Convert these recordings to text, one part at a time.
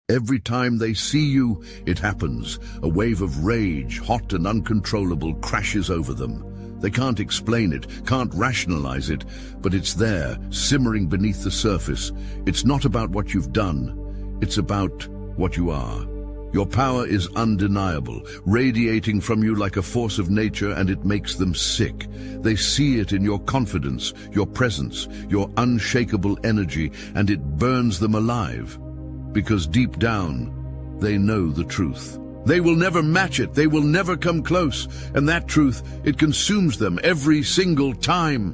Every time they see you, it happens. A wave of rage, hot and uncontrollable, crashes over them. They can't explain it, can't rationalize it, but it's there, simmering beneath the surface. It's not about what you've done, it's about what you are. Your power is undeniable, radiating from you like a force of nature, and it makes them sick. They see it in your confidence, your presence, your unshakable energy, and it burns them alive. Because deep down, they know the truth. They will never match it, they will never come close, and that truth, it consumes them every single time.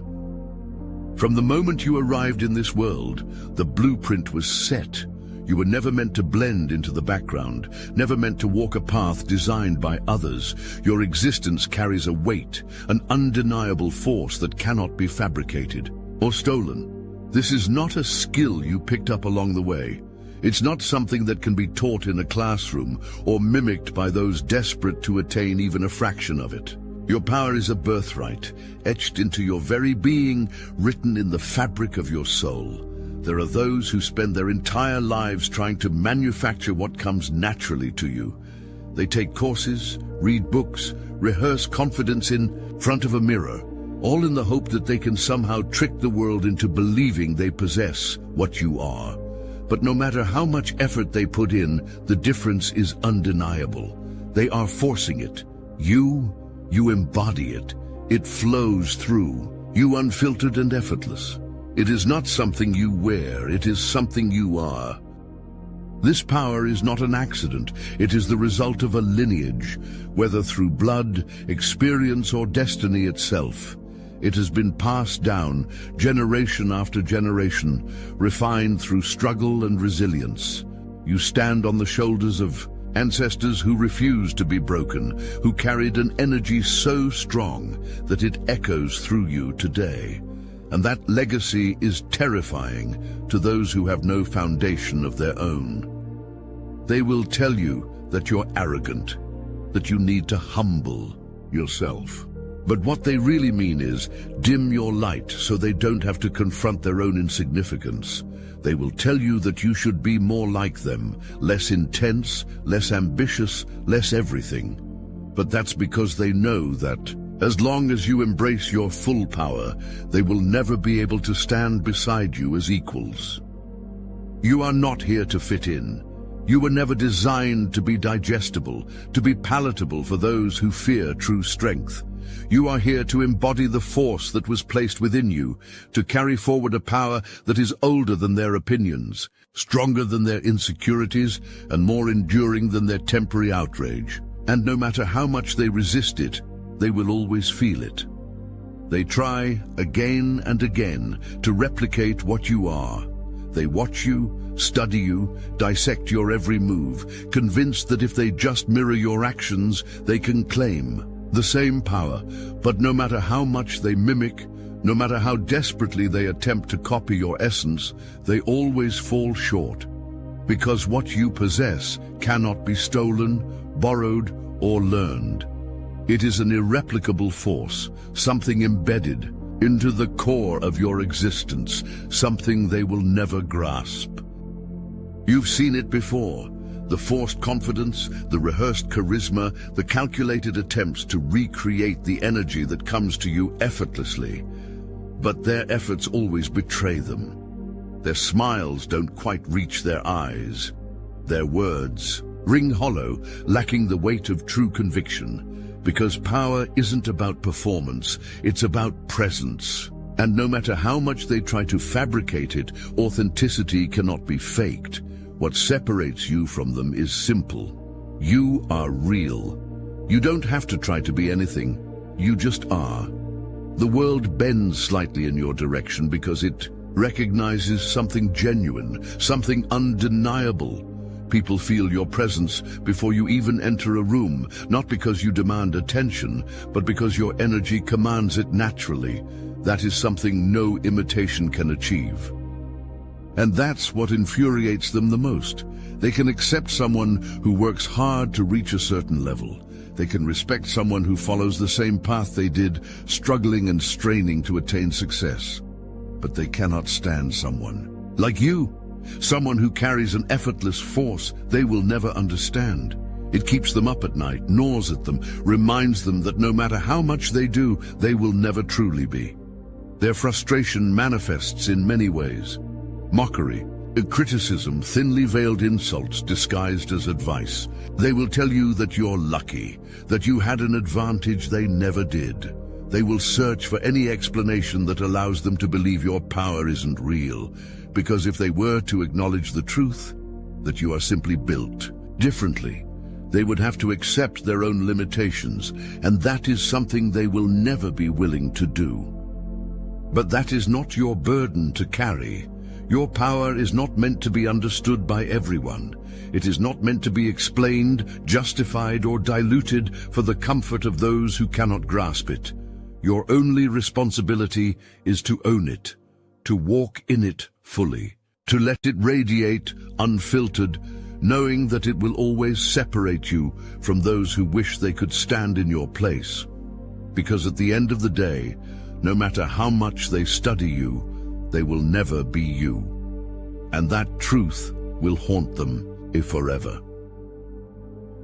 From the moment you arrived in this world, the blueprint was set. You were never meant to blend into the background, never meant to walk a path designed by others. Your existence carries a weight, an undeniable force that cannot be fabricated or stolen. This is not a skill you picked up along the way. It's not something that can be taught in a classroom or mimicked by those desperate to attain even a fraction of it. Your power is a birthright, etched into your very being, written in the fabric of your soul. There are those who spend their entire lives trying to manufacture what comes naturally to you. They take courses, read books, rehearse confidence in front of a mirror, all in the hope that they can somehow trick the world into believing they possess what you are. But no matter how much effort they put in, the difference is undeniable. They are forcing it. You embody it. It flows through you, unfiltered and effortless. It is not something you wear, it is something you are. This power is not an accident. It is the result of a lineage, whether through blood, experience, or destiny itself. It has been passed down, generation after generation, refined through struggle and resilience. You stand on the shoulders of ancestors who refused to be broken, who carried an energy so strong that it echoes through you today. And that legacy is terrifying to those who have no foundation of their own. They will tell you that you're arrogant, that you need to humble yourself. But what they really mean is, dim your light so they don't have to confront their own insignificance. They will tell you that you should be more like them, less intense, less ambitious, less everything. But that's because they know that as long as you embrace your full power, they will never be able to stand beside you as equals. You are not here to fit in. You were never designed to be digestible, to be palatable for those who fear true strength. You are here to embody the force that was placed within you, to carry forward a power that is older than their opinions, stronger than their insecurities, and more enduring than their temporary outrage. And no matter how much they resist it, they will always feel it. They try again and again to replicate what you are. They watch you, study you, dissect your every move, convinced that if they just mirror your actions, they can claim the same power. But no matter how much they mimic, no matter how desperately they attempt to copy your essence, they always fall short. Because what you possess cannot be stolen, borrowed, or learned. It is an irreplicable force, something embedded into the core of your existence, something they will never grasp. You've seen it before. The forced confidence, the rehearsed charisma, the calculated attempts to recreate the energy that comes to you effortlessly. But their efforts always betray them. Their smiles don't quite reach their eyes. Their words ring hollow, lacking the weight of true conviction. Because power isn't about performance, it's about presence. And no matter how much they try to fabricate it, authenticity cannot be faked. What separates you from them is simple. You are real. You don't have to try to be anything. You just are. The world bends slightly in your direction because it recognizes something genuine, something undeniable. People feel your presence before you even enter a room, not because you demand attention, but because your energy commands it naturally. That is something no imitation can achieve. And that's what infuriates them the most. They can accept someone who works hard to reach a certain level. They can respect someone who follows the same path they did, struggling and straining to attain success. But they cannot stand someone like you, someone who carries an effortless force they will never understand. It keeps them up at night, gnaws at them, reminds them that no matter how much they do, they will never truly be. Their frustration manifests in many ways. Mockery, criticism, thinly veiled insults disguised as advice. They will tell you that you're lucky, that you had an advantage they never did. They will search for any explanation that allows them to believe your power isn't real, because if they were to acknowledge the truth, that you are simply built differently, they would have to accept their own limitations, and that is something they will never be willing to do. But that is not your burden to carry. Your power is not meant to be understood by everyone. It is not meant to be explained, justified, or diluted for the comfort of those who cannot grasp it. Your only responsibility is to own it, to walk in it fully, to let it radiate unfiltered, knowing that it will always separate you from those who wish they could stand in your place. Because at the end of the day, no matter how much they study you, they will never be you. And that truth will haunt them forever.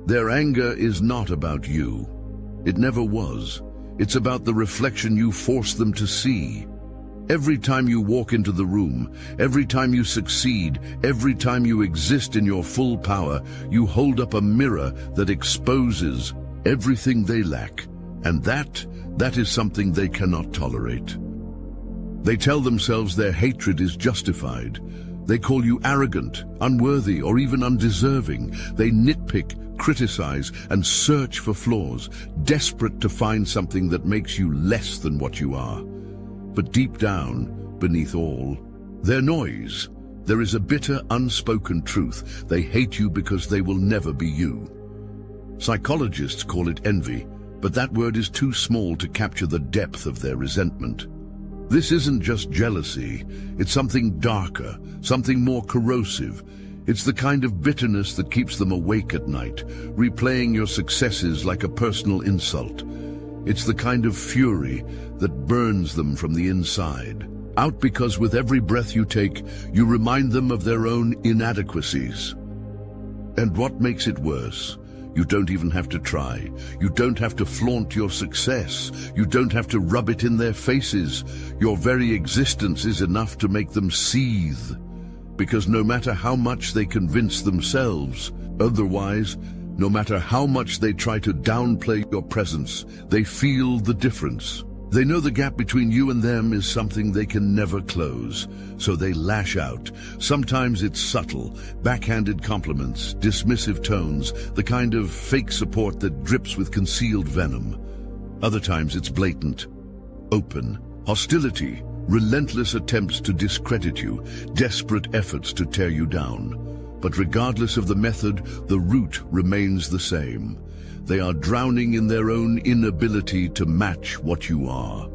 Their anger is not about you. It never was. It's about the reflection you force them to see. Every time you walk into the room, every time you succeed, every time you exist in your full power, you hold up a mirror that exposes everything they lack. And that is something they cannot tolerate. They tell themselves their hatred is justified. They call you arrogant, unworthy, or even undeserving. They nitpick, criticize, and search for flaws, desperate to find something that makes you less than what you are. But deep down, beneath all their noise, there is a bitter, unspoken truth. They hate you because they will never be you. Psychologists call it envy, but that word is too small to capture the depth of their resentment. This isn't just jealousy, it's something darker, something more corrosive. It's the kind of bitterness that keeps them awake at night, replaying your successes like a personal insult. It's the kind of fury that burns them from the inside, out because with every breath you take, you remind them of their own inadequacies. And what makes it worse? You don't even have to try. You don't have to flaunt your success. You don't have to rub it in their faces. Your very existence is enough to make them seethe. Because no matter how much they convince themselves otherwise, no matter how much they try to downplay your presence, they feel the difference. They know the gap between you and them is something they can never close, so they lash out. Sometimes it's subtle, backhanded compliments, dismissive tones, the kind of fake support that drips with concealed venom. Other times it's blatant, open, hostility, relentless attempts to discredit you, desperate efforts to tear you down. But regardless of the method, the root remains the same. They are drowning in their own inability to match what you are.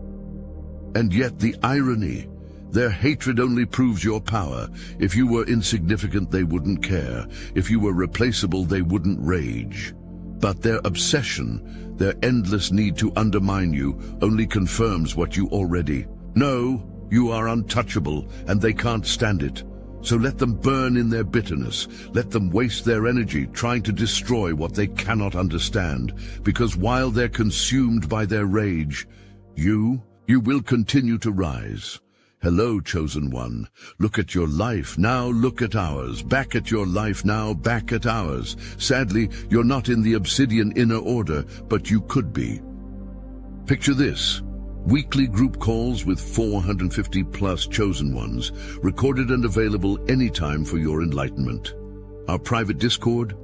And yet the irony, their hatred only proves your power. If you were insignificant, they wouldn't care. If you were replaceable, they wouldn't rage. But their obsession, their endless need to undermine you, only confirms what you already know. You are untouchable, and they can't stand it. So let them burn in their bitterness. Let them waste their energy trying to destroy what they cannot understand. Because while they're consumed by their rage, you will continue to rise. Hello, chosen one. Look at your life, now look at ours. Back at your life, now back at ours. Sadly, you're not in the obsidian inner order, but you could be. Picture this. Weekly group calls with 450+ chosen ones, recorded and available anytime for your enlightenment. Our private Discord?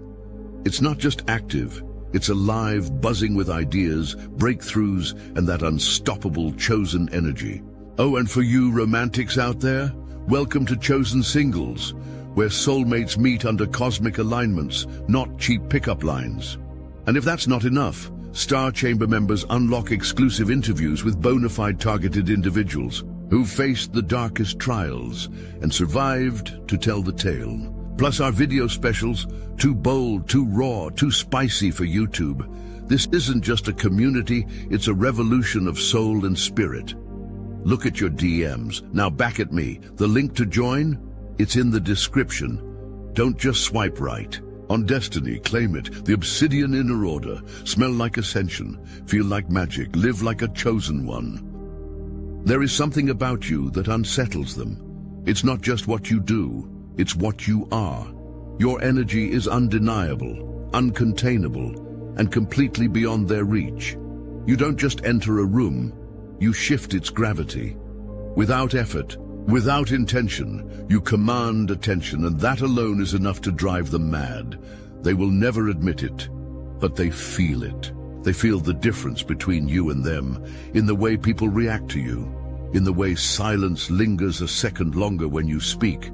It's not just active, it's alive, buzzing with ideas, breakthroughs, and that unstoppable chosen energy. Oh, and for you romantics out there, welcome to Chosen Singles, where soulmates meet under cosmic alignments, not cheap pickup lines. And if that's not enough, Star Chamber members unlock exclusive interviews with bona fide targeted individuals who faced the darkest trials and survived to tell the tale. Plus our video specials, too bold, too raw, too spicy for YouTube. This isn't just a community, it's a revolution of soul and spirit. Look at your DMs, now back at me. The link to join? It's in the description. Don't just swipe right. On destiny, claim it. The obsidian inner order. Smell like ascension. Feel like magic. Live like a chosen one. There is something about you that unsettles them. It's not just what you do. It's what you are. Your energy is undeniable, uncontainable, and completely beyond their reach. You don't just enter a room. You shift its gravity. Without effort, without intention, you command attention, and that alone is enough to drive them mad. They will never admit it, but they feel it. They feel the difference between you and them, in the way people react to you, in the way silence lingers a second longer when you speak,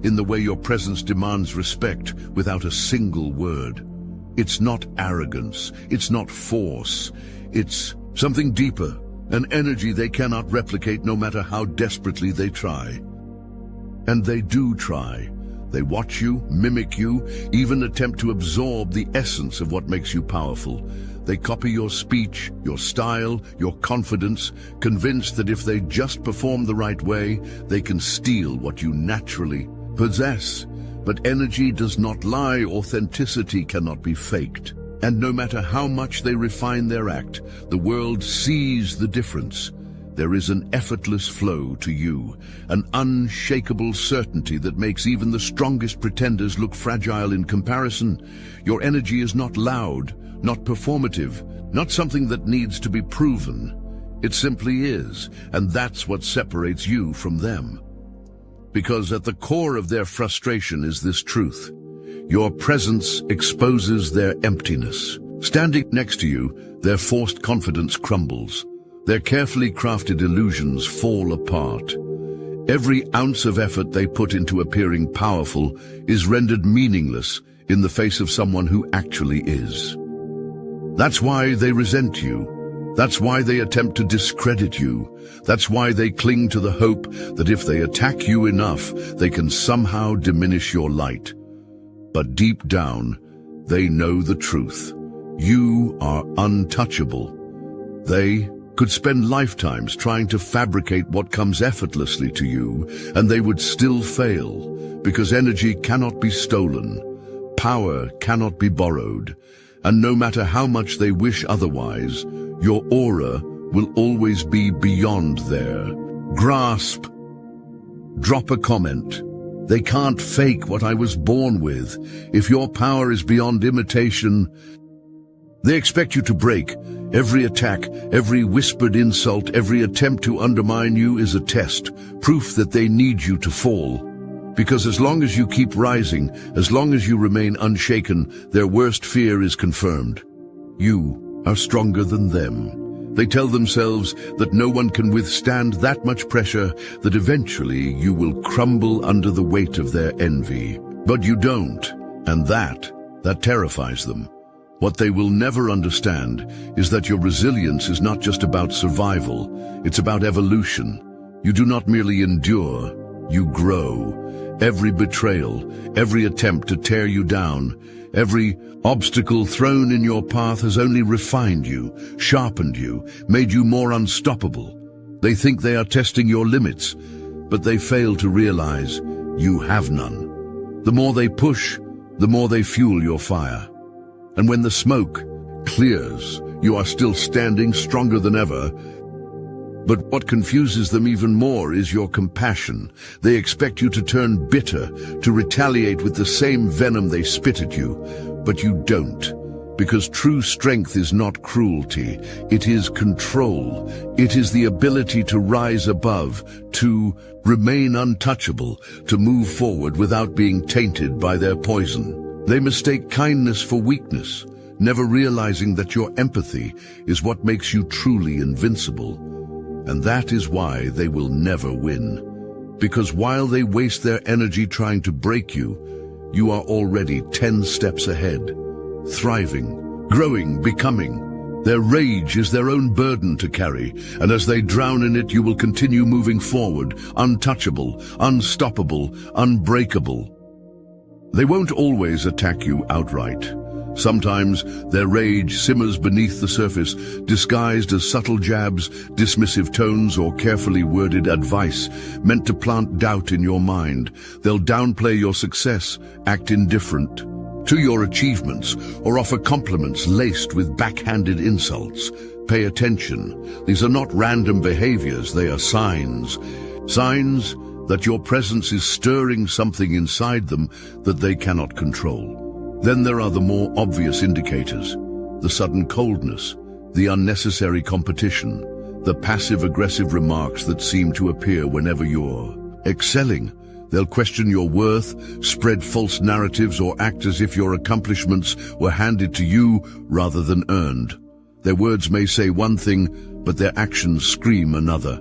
in the way your presence demands respect without a single word. It's not arrogance, it's not force, it's something deeper. An energy they cannot replicate no matter how desperately they try. And they do try. They watch you, mimic you, even attempt to absorb the essence of what makes you powerful. They copy your speech, your style, your confidence, convinced that if they just perform the right way, they can steal what you naturally possess. But energy does not lie, authenticity cannot be faked. And no matter how much they refine their act, the world sees the difference. There is an effortless flow to you, an unshakable certainty that makes even the strongest pretenders look fragile in comparison. Your energy is not loud, not performative, not something that needs to be proven. It simply is, and that's what separates you from them. Because at the core of their frustration is this truth. Your presence exposes their emptiness. Standing next to you, their forced confidence crumbles. Their carefully crafted illusions fall apart. Every ounce of effort they put into appearing powerful is rendered meaningless in the face of someone who actually is. That's why they resent you. That's why they attempt to discredit you. That's why they cling to the hope that if they attack you enough, they can somehow diminish your light. But deep down, they know the truth. You are untouchable. They could spend lifetimes trying to fabricate what comes effortlessly to you, and they would still fail, because energy cannot be stolen, power cannot be borrowed, and no matter how much they wish otherwise, your aura will always be beyond their grasp. Drop a comment. They can't fake what I was born with. If your power is beyond imitation, they expect you to break. Every attack, every whispered insult, every attempt to undermine you is a test, proof that they need you to fall. Because as long as you keep rising, as long as you remain unshaken, their worst fear is confirmed. You are stronger than them. They tell themselves that no one can withstand that much pressure, that eventually you will crumble under the weight of their envy. But you don't, and that terrifies them. What they will never understand is that your resilience is not just about survival, it's about evolution. You do not merely endure, you grow. Every betrayal, every attempt to tear you down, every obstacle thrown in your path has only refined you, sharpened you, made you more unstoppable. They think they are testing your limits, but they fail to realize you have none. The more they push, the more they fuel your fire. And when the smoke clears, you are still standing stronger than ever. But what confuses them even more is your compassion. They expect you to turn bitter, to retaliate with the same venom they spit at you. But you don't, because true strength is not cruelty. It is control. It is the ability to rise above, to remain untouchable, to move forward without being tainted by their poison. They mistake kindness for weakness, never realizing that your empathy is what makes you truly invincible. And that is why they will never win. Because while they waste their energy trying to break you, you are already 10 steps ahead, thriving, growing, becoming. Their rage is their own burden to carry, and as they drown in it, you will continue moving forward, untouchable, unstoppable, unbreakable. They won't always attack you outright. Sometimes their rage simmers beneath the surface, disguised as subtle jabs, dismissive tones, or carefully worded advice meant to plant doubt in your mind. They'll downplay your success, act indifferent to your achievements, or offer compliments laced with backhanded insults. Pay attention. These are not random behaviors, they are signs. Signs that your presence is stirring something inside them that they cannot control. Then there are the more obvious indicators: the sudden coldness, the unnecessary competition, the passive-aggressive remarks that seem to appear whenever you're excelling. They'll question your worth, spread false narratives, or act as if your accomplishments were handed to you rather than earned. Their words may say one thing, but their actions scream another.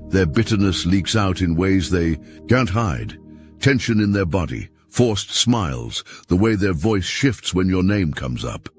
Their bitterness leaks out in ways they can't hide. Tension in their body, forced smiles, the way their voice shifts when your name comes up.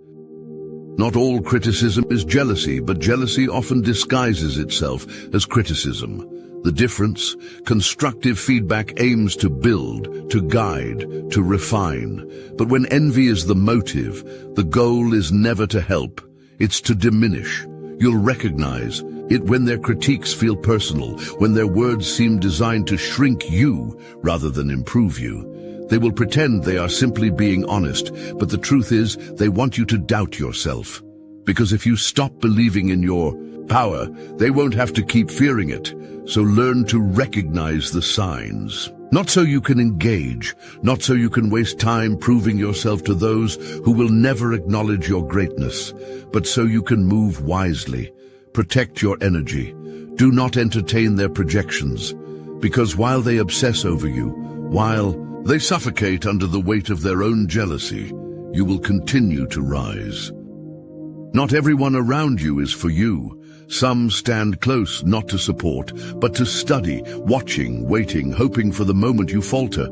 Not all criticism is jealousy, but jealousy often disguises itself as criticism. The difference: constructive feedback aims to build, to guide, to refine. But when envy is the motive, the goal is never to help, it's to diminish. You'll recognize it when their critiques feel personal, when their words seem designed to shrink you rather than improve you. They will pretend they are simply being honest, but the truth is they want you to doubt yourself. Because if you stop believing in your power, they won't have to keep fearing it. So learn to recognize the signs. Not so you can engage, not so you can waste time proving yourself to those who will never acknowledge your greatness, but so you can move wisely. Protect your energy. Do not entertain their projections, because while they obsess over you, while they suffocate under the weight of their own jealousy, you will continue to rise. Not everyone around you is for you. Some stand close, not to support, but to study, watching, waiting, hoping for the moment you falter.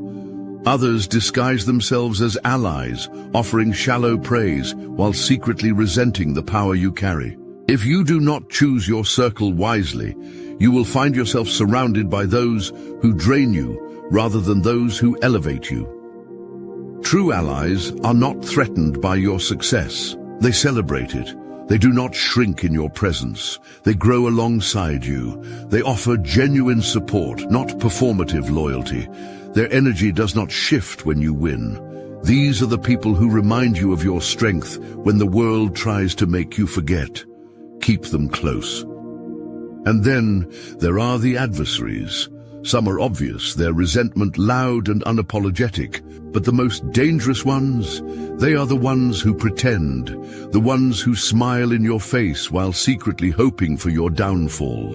Others disguise themselves as allies, offering shallow praise while secretly resenting the power you carry. If you do not choose your circle wisely, you will find yourself surrounded by those who drain you rather than those who elevate you. True allies are not threatened by your success. They celebrate it. They do not shrink in your presence. They grow alongside you. They offer genuine support, not performative loyalty. Their energy does not shift when you win. These are the people who remind you of your strength when the world tries to make you forget. Keep them close. And then there are the adversaries. Some are obvious, their resentment loud and unapologetic, but the most dangerous ones, they are the ones who pretend, the ones who smile in your face while secretly hoping for your downfall,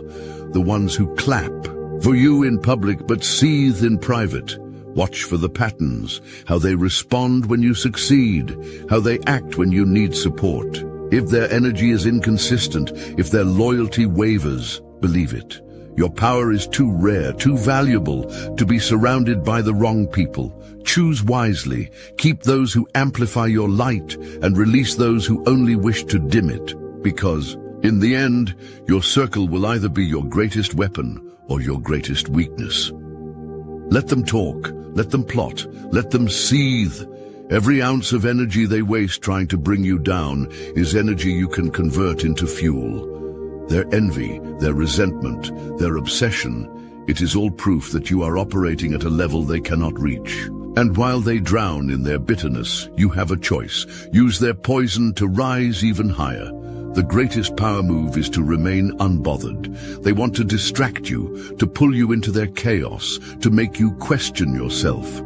the ones who clap for you in public but seethe in private. Watch for the patterns, how they respond when you succeed, how they act when you need support. If their energy is inconsistent, if their loyalty wavers, believe it. Your power is too rare, too valuable to be surrounded by the wrong people. Choose wisely. Keep those who amplify your light and release those who only wish to dim it. Because, in the end, your circle will either be your greatest weapon or your greatest weakness. Let them talk, let them plot, let them seethe. Every ounce of energy they waste trying to bring you down is energy you can convert into fuel. Their envy, their resentment, their obsession, it is all proof that you are operating at a level they cannot reach. And while they drown in their bitterness, you have a choice. Use their poison to rise even higher. The greatest power move is to remain unbothered. They want to distract you, to pull you into their chaos, to make you question yourself.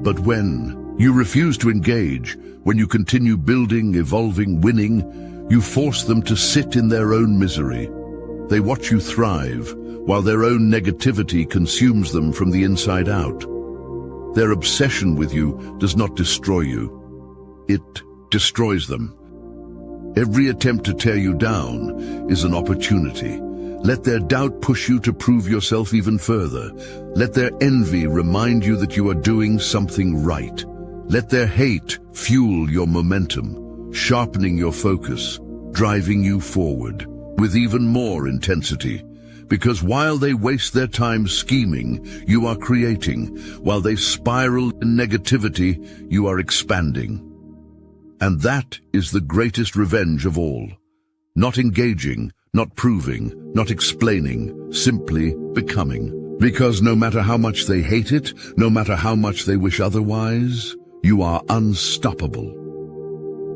But when you refuse to engage, when you continue building, evolving, winning, you force them to sit in their own misery. They watch you thrive, while their own negativity consumes them from the inside out. Their obsession with you does not destroy you. It destroys them. Every attempt to tear you down is an opportunity. Let their doubt push you to prove yourself even further. Let their envy remind you that you are doing something right. Let their hate fuel your momentum, sharpening your focus, driving you forward with even more intensity. Because while they waste their time scheming, you are creating. While they spiral in negativity, you are expanding. And that is the greatest revenge of all. Not engaging, not proving, not explaining, simply becoming. Because no matter how much they hate it, no matter how much they wish otherwise, you are unstoppable.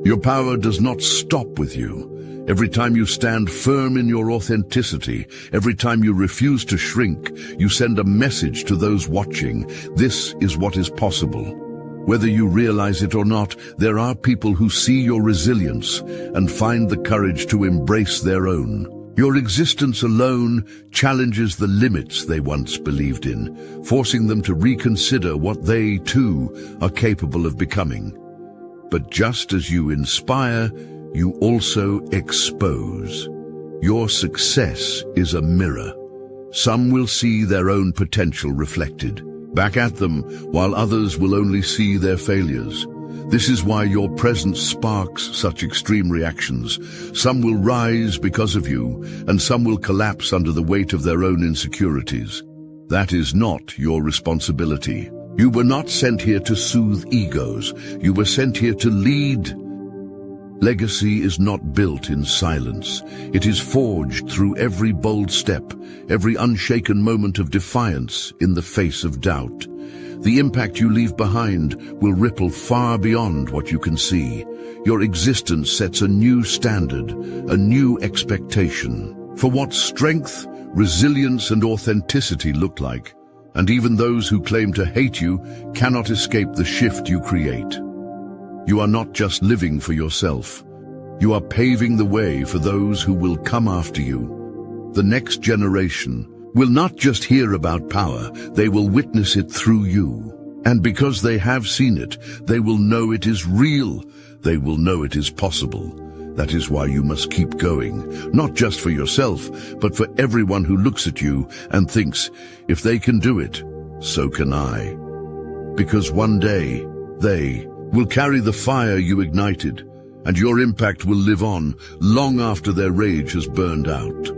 Your power does not stop with you. Every time you stand firm in your authenticity, every time you refuse to shrink, you send a message to those watching. This is what is possible. Whether you realize it or not, there are people who see your resilience and find the courage to embrace their own. Your existence alone challenges the limits they once believed in, forcing them to reconsider what they, too, are capable of becoming. But just as you inspire, you also expose. Your success is a mirror. Some will see their own potential reflected back at them, while others will only see their failures. This is why your presence sparks such extreme reactions. Some will rise because of you, and some will collapse under the weight of their own insecurities. That is not your responsibility. You were not sent here to soothe egos. You were sent here to lead. Legacy is not built in silence. It is forged through every bold step, every unshaken moment of defiance in the face of doubt. The impact you leave behind will ripple far beyond what you can see. Your existence sets a new standard, a new expectation for what strength, resilience, and authenticity look like. And even those who claim to hate you cannot escape the shift you create. You are not just living for yourself. You are paving the way for those who will come after you. The next generation will not just hear about power, they will witness it through you. And because they have seen it, they will know it is real. They will know it is possible. That is why you must keep going, not just for yourself, but for everyone who looks at you and thinks, if they can do it, so can I. Because one day, they will carry the fire you ignited, and your impact will live on long after their rage has burned out.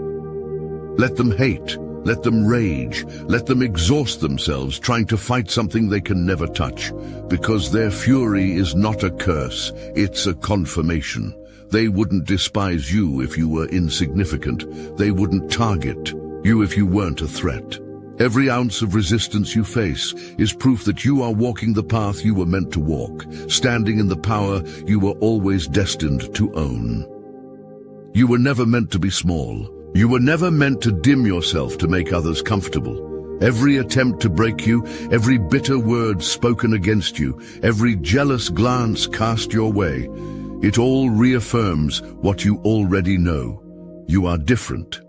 Let them hate, let them rage, let them exhaust themselves trying to fight something they can never touch, because their fury is not a curse, it's a confirmation. They wouldn't despise you if you were insignificant. They wouldn't target you if you weren't a threat. Every ounce of resistance you face is proof that you are walking the path you were meant to walk, standing in the power you were always destined to own. You were never meant to be small. You were never meant to dim yourself to make others comfortable. Every attempt to break you, every bitter word spoken against you, every jealous glance cast your way, it all reaffirms what you already know. You are different.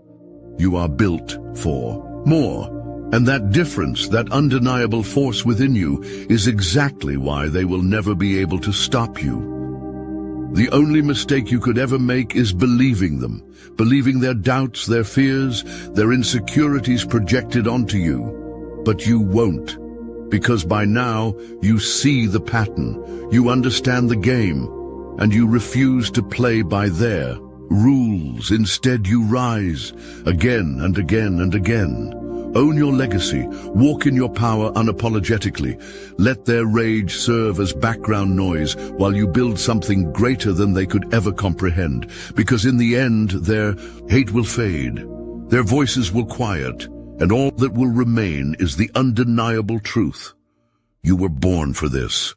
You are built for more. And that difference, that undeniable force within you, is exactly why they will never be able to stop you. The only mistake you could ever make is believing them, believing their doubts, their fears, their insecurities projected onto you. But you won't, because by now you see the pattern, you understand the game, and you refuse to play by their rules. Instead, you rise again and again and again. Own your legacy, walk in your power unapologetically. Let their rage serve as background noise while you build something greater than they could ever comprehend. Because in the end, their hate will fade, their voices will quiet, and all that will remain is the undeniable truth. You were born for this.